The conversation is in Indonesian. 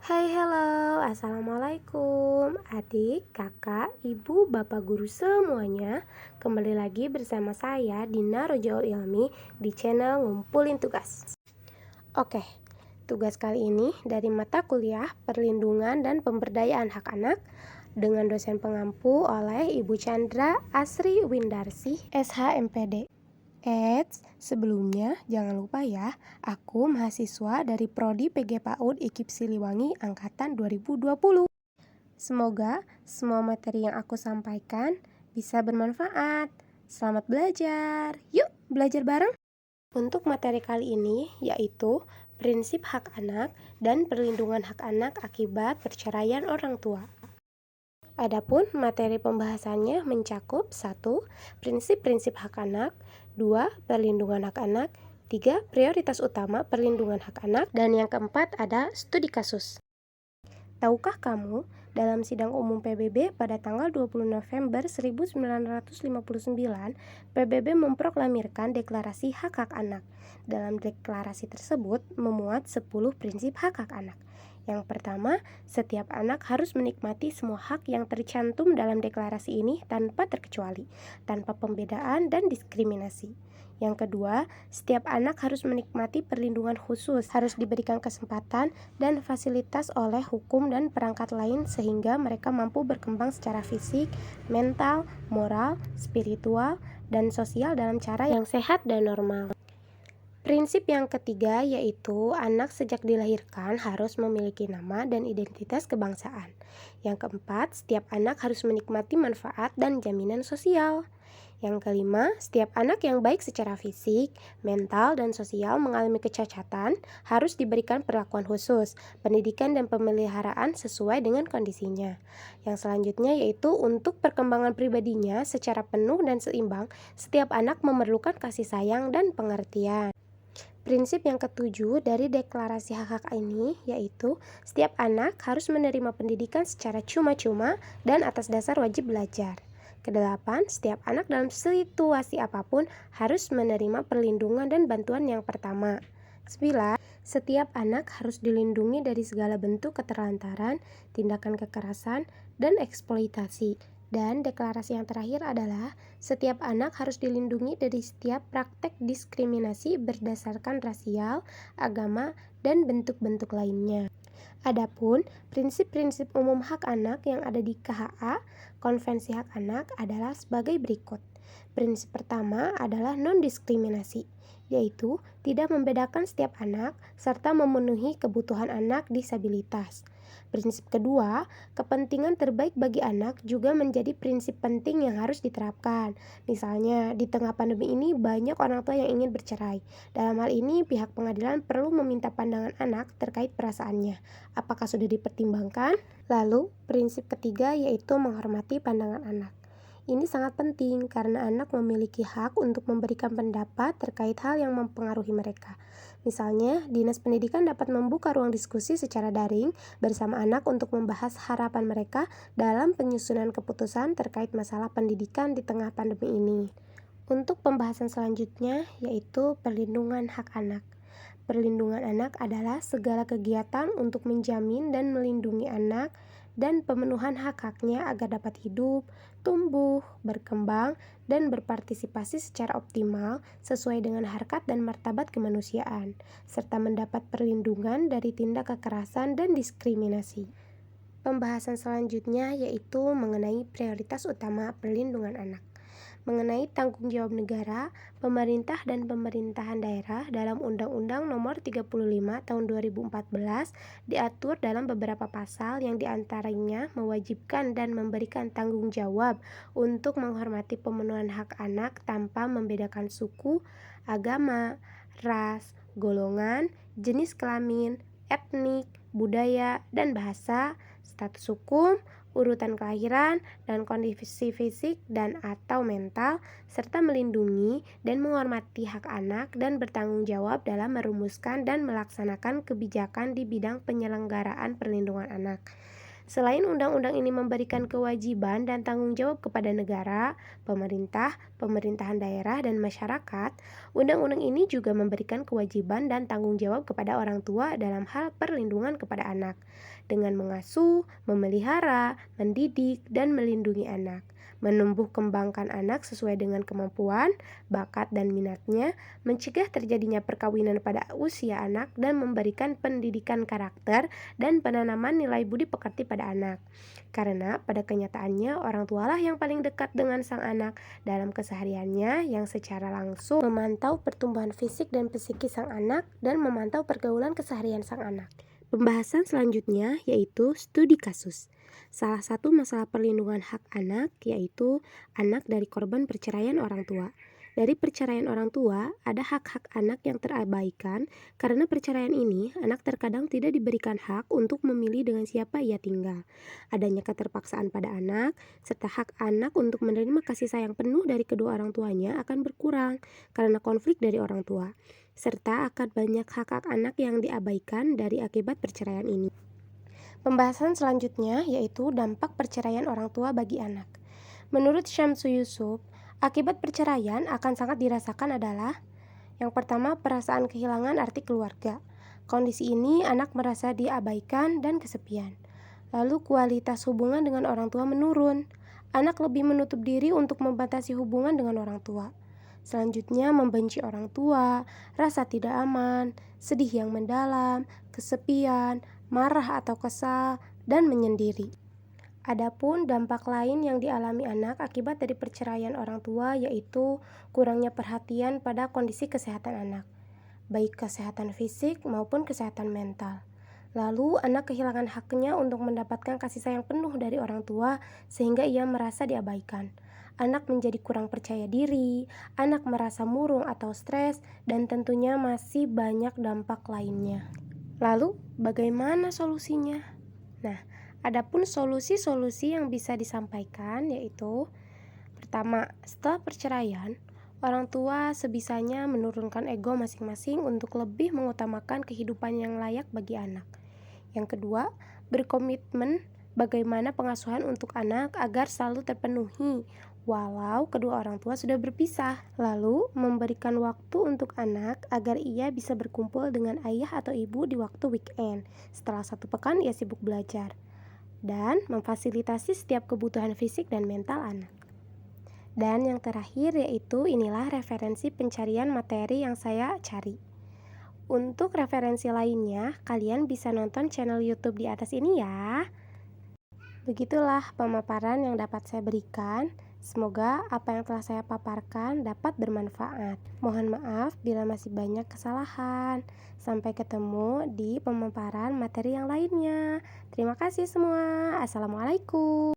Hai, halo, assalamualaikum, adik, kakak, ibu, bapak guru semuanya. Kembali lagi bersama saya, Dina Rojaul Ilmi, di channel Ngumpulin Tugas. Oke, tugas kali ini dari mata kuliah Perlindungan dan Pemberdayaan Hak Anak dengan dosen pengampu oleh Ibu Chandra Asri Windarsih, SHMPD. Sebelumnya jangan lupa ya, aku mahasiswa dari Prodi PG PAUD IKIP Siliwangi Angkatan 2020. Semoga semua materi yang aku sampaikan bisa bermanfaat. Selamat belajar. Yuk, belajar bareng. Untuk materi kali ini yaitu prinsip hak anak dan perlindungan hak anak akibat perceraian orang tua. Adapun materi pembahasannya mencakup 1. Prinsip-prinsip hak anak, 2. Perlindungan hak anak, 3. Prioritas utama perlindungan hak anak, dan yang keempat ada studi kasus. Tahukah kamu, dalam sidang umum PBB pada tanggal 20 November 1959, PBB memproklamirkan deklarasi hak-hak anak. Dalam deklarasi tersebut memuat 10 prinsip hak-hak anak. Yang pertama, setiap anak harus menikmati semua hak yang tercantum dalam deklarasi ini tanpa terkecuali, tanpa pembedaan dan diskriminasi. Yang kedua, setiap anak harus menikmati perlindungan khusus, harus diberikan kesempatan dan fasilitas oleh hukum dan perangkat lain sehingga mereka mampu berkembang secara fisik, mental, moral, spiritual, dan sosial dalam cara yang sehat dan normal. Prinsip yang ketiga yaitu anak sejak dilahirkan harus memiliki nama dan identitas kebangsaan. Yang keempat, setiap anak harus menikmati manfaat dan jaminan sosial. Yang kelima, setiap anak yang baik secara fisik, mental, dan sosial mengalami kecacatan harus diberikan perlakuan khusus, pendidikan dan pemeliharaan sesuai dengan kondisinya. Yang selanjutnya yaitu untuk perkembangan pribadinya secara penuh dan seimbang, setiap anak memerlukan kasih sayang dan pengertian. Prinsip yang ketujuh dari deklarasi hak-hak ini yaitu setiap anak harus menerima pendidikan secara cuma-cuma dan atas dasar wajib belajar. Kedelapan, setiap anak dalam situasi apapun harus menerima perlindungan dan bantuan yang pertama. 9. Setiap anak harus dilindungi dari segala bentuk keterlantaran, tindakan kekerasan, dan eksploitasi. Dan deklarasi yang terakhir adalah setiap anak harus dilindungi dari setiap praktek diskriminasi berdasarkan rasial, agama, dan bentuk-bentuk lainnya. Adapun prinsip-prinsip umum hak anak yang ada di KHA, Konvensi Hak Anak adalah sebagai berikut. Prinsip pertama adalah non-diskriminasi, yaitu tidak membedakan setiap anak serta memenuhi kebutuhan anak disabilitas. Prinsip kedua, kepentingan terbaik bagi anak juga menjadi prinsip penting yang harus diterapkan. Misalnya, di tengah pandemi ini banyak orang tua yang ingin bercerai. Dalam hal ini, pihak pengadilan perlu meminta pandangan anak terkait perasaannya. Apakah sudah dipertimbangkan? Lalu, prinsip ketiga yaitu menghormati pandangan anak. Ini sangat penting karena anak memiliki hak untuk memberikan pendapat terkait hal yang mempengaruhi mereka. Misalnya, Dinas Pendidikan dapat membuka ruang diskusi secara daring bersama anak untuk membahas harapan mereka dalam penyusunan keputusan terkait masalah pendidikan di tengah pandemi ini. Untuk pembahasan selanjutnya yaitu perlindungan hak anak. Perlindungan anak adalah segala kegiatan untuk menjamin dan melindungi anak dan pemenuhan hak-haknya agar dapat hidup, tumbuh, berkembang, dan berpartisipasi secara optimal sesuai dengan harkat dan martabat kemanusiaan, serta mendapat perlindungan dari tindak kekerasan dan diskriminasi. Pembahasan selanjutnya yaitu mengenai prioritas utama perlindungan anak. Mengenai tanggung jawab negara, pemerintah dan pemerintahan daerah dalam Undang-Undang Nomor 35 Tahun 2014 diatur dalam beberapa pasal yang diantaranya mewajibkan dan memberikan tanggung jawab untuk menghormati pemenuhan hak anak tanpa membedakan suku, agama, ras, golongan, jenis kelamin, etnik, budaya, dan bahasa, status hukum, urutan kelahiran, dan kondisi fisik dan atau mental, serta melindungi dan menghormati hak anak dan bertanggung jawab dalam merumuskan dan melaksanakan kebijakan di bidang penyelenggaraan perlindungan anak. Selain undang-undang ini memberikan kewajiban dan tanggung jawab kepada negara, pemerintah, pemerintahan daerah, dan masyarakat, undang-undang ini juga memberikan kewajiban dan tanggung jawab kepada orang tua dalam hal perlindungan kepada anak, dengan mengasuh, memelihara, mendidik, dan melindungi anak, menumbuh kembangkan anak sesuai dengan kemampuan, bakat, dan minatnya, mencegah terjadinya perkawinan pada usia anak, dan memberikan pendidikan karakter dan penanaman nilai budi pekerti pada anak. Karena pada kenyataannya orang tualah yang paling dekat dengan sang anak dalam kesehariannya, yang secara langsung memantau pertumbuhan fisik dan psikis sang anak dan memantau pergaulan keseharian sang anak. Pembahasan selanjutnya yaitu studi kasus. Salah satu masalah perlindungan hak anak yaitu anak dari korban perceraian orang tua. Dari perceraian orang tua, ada hak-hak anak yang terabaikan. Karena perceraian ini, anak terkadang tidak diberikan hak untuk memilih dengan siapa ia tinggal. Adanya keterpaksaan pada anak, serta hak anak untuk menerima kasih sayang penuh dari kedua orang tuanya akan berkurang karena konflik dari orang tua, serta akan banyak hak-hak anak yang diabaikan dari akibat perceraian ini. Pembahasan selanjutnya yaitu dampak perceraian orang tua bagi anak. Menurut Syamsu Yusuf, akibat perceraian akan sangat dirasakan adalah: yang pertama, perasaan kehilangan arti keluarga. Kondisi ini anak merasa diabaikan dan kesepian. Lalu kualitas hubungan dengan orang tua menurun. Anak lebih menutup diri untuk membatasi hubungan dengan orang tua. Selanjutnya, membenci orang tua, rasa tidak aman, sedih yang mendalam, kesepian, marah atau kesal, dan menyendiri. Adapun dampak lain yang dialami anak akibat dari perceraian orang tua yaitu kurangnya perhatian pada kondisi kesehatan anak, baik kesehatan fisik maupun kesehatan mental. Lalu anak kehilangan haknya untuk mendapatkan kasih sayang penuh dari orang tua sehingga ia merasa diabaikan. Anak menjadi kurang percaya diri, anak merasa murung atau stres, dan tentunya masih banyak dampak lainnya. Lalu, bagaimana solusinya? Nah, adapun solusi-solusi yang bisa disampaikan yaitu: pertama, setelah perceraian, orang tua sebisanya menurunkan ego masing-masing untuk lebih mengutamakan kehidupan yang layak bagi anak. Yang kedua, berkomitmen bagaimana pengasuhan untuk anak agar selalu terpenuhi walau kedua orang tua sudah berpisah. Lalu, memberikan waktu untuk anak agar ia bisa berkumpul dengan ayah atau ibu di waktu weekend. Setelah 1 pekan ia sibuk belajar. Dan memfasilitasi setiap kebutuhan fisik dan mental anak. Dan yang terakhir yaitu inilah referensi pencarian materi yang saya cari. Untuk referensi lainnya, kalian bisa nonton channel YouTube di atas ini ya. Begitulah pemaparan yang dapat saya berikan. Semoga apa yang telah saya paparkan dapat bermanfaat. Mohon maaf bila masih banyak kesalahan. Sampai ketemu di pemaparan materi yang lainnya. Terima kasih semua. Assalamualaikum.